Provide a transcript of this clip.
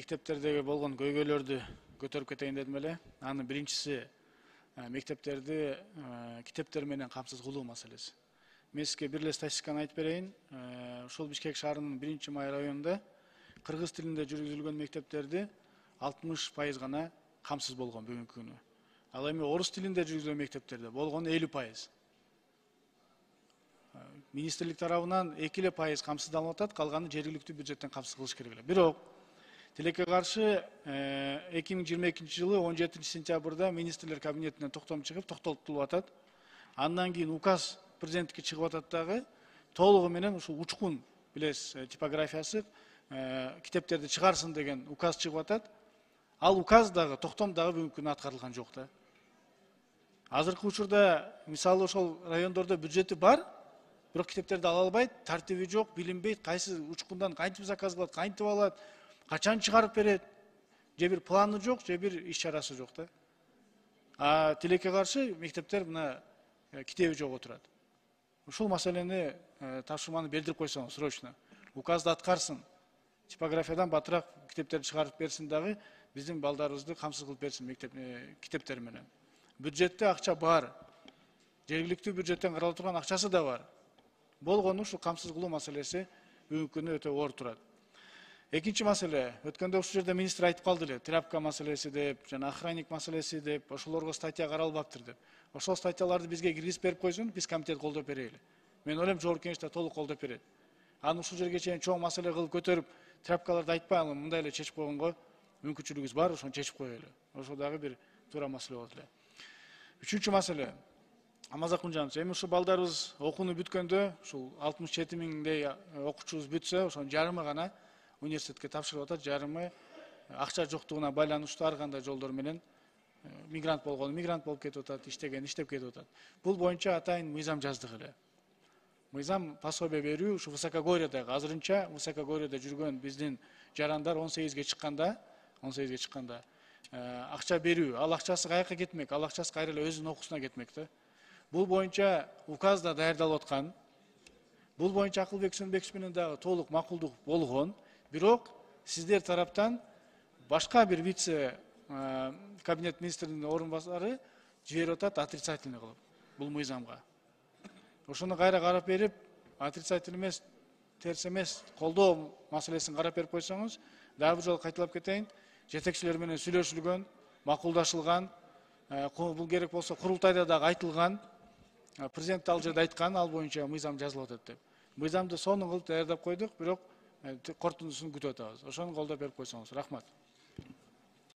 мектептердеги болгон көйгөйлөрдү көтөрүп кетейин дедим эле. Анын биринчиси мектептерди китептер менен камсыз кылуу маселеси. Мен сизге бир эле статистиканы айтып берейин. Ушул Бишкек шаарынын 1-Май районунда кыргыз тилинде жүргүзүлгөн мектептерди 60% гана камсыз болгон бүгүнкү күнү. Ал эми орус тилинде жүргүзүлгөн мектептерде болгон 50%. Министрлик тарабынан 2% камсыздалып атат, калганы жергиликтүү бюджеттен камсыз кылыш керек эле. Бирок тилекке каршы 2022 жылы 17 сентябрда министрлер кабинетинен токтом чыгып токтотулуп атат. Андан кийин указ президенттикке чыгып атат дагы толугу менен ушул учкун билес типографиясы китептерди чыгарсын деген указ чыгып атат. Ал указ дагы токтом дагы бүгүнкү күнү аткарылган жок да. Азыркы учурда мисалы ошол райондордо бюджети бар, бирок китептерди ала албайт, тартиби жок, билинбейт, кайсы учкундан кантип заказ кылат, кантип алат, качан чыгарып берет, же бир планы жок, же бир иш чарасы жок да. А тилекке каршы мектептер мына китеби жок отурат. Ушул маселени тапшырманы бердирип койсоңуз срочно. Указды аткарсын. Типографиядан батыраак китептерди чыгарып берсин дагы, биздин балдарыбызды камсыз кылып берсин китептер менен. Бюджетте акча бар. Жергиликтүү бюджеттен каралып турган акчасы да бар. Болгону ушул камсыз кылуу маселеси бүгүнкү күнү өтө оор турат. Экинчи маселе, өткөндө ушул жерде министр айтып калды эле, тряпка маселеси деп, жана охранник маселеси деп, ошолорго статья каралбаптыр деп. Ошол статьяларды бизге киргизип берип койсун, биз комитет колдоп берели. Мен ойлойм, жогорку кеңеште толук колдоп берет. Аны ушул жерге чейин чоң маселе кылып көтөрүп, тряпкаларды айтпай алам, мындай эле чечип койгонго мүмкүнчүлүгүбүз бар, ошону чечип коелу. Ошол дагы бир туура маселе болот эле. Үчүнчү маселе. Амазак Мунжанович, эми ушул балдарыбыз окууну бүткөндө, ушул 67 миңдей окуучубуз бүтсө, ошонун жарымы гана университетке тапшырып атат, жарымы акча жоктугуна байланыштуу ар кандай жолдор менен мигрант болуп кетип атат, иштеген иштеп кетип атат. Бул боюнча атайын мыйзам жаздык эле. Мыйзам пособие берүү ушу Высокогорьедеги, азырынча Высокогорьеде жүргөн биздин жарандар 18ге чыкканда акча берүү, ал акчасы каяка кетмек, ал акчасы кайра эле өзүнүн окуусуна кетмек да. Бул боюнча указ да даярдалып аткан. Бул боюнча Акылбек Сөнбекович менен дагы толук макулдук болгон. Бирок сиздер тараптан башка бир вице кабинет министринин орун басары жиберип атат отрицательный кылып бул мыйзамга. Ошону кайра карап берип, отрицательный эмес, терс эмес, колдоо маселесин карап берип койсоңуз, дагы бир жолу кайталап кетейин, жетекчилер менен сүйлөшүлгөн, макулдашылган, бул керек болсо курултайда дагы айтылган, президент ал жерде айткан, ал боюнча мыйзам жазылып атат деп. Мыйзамды сонун кылып даярдап койдук, бирок корутундусун күтүп атабыз. Ошону колдоп берип койсоңуз, рахмат.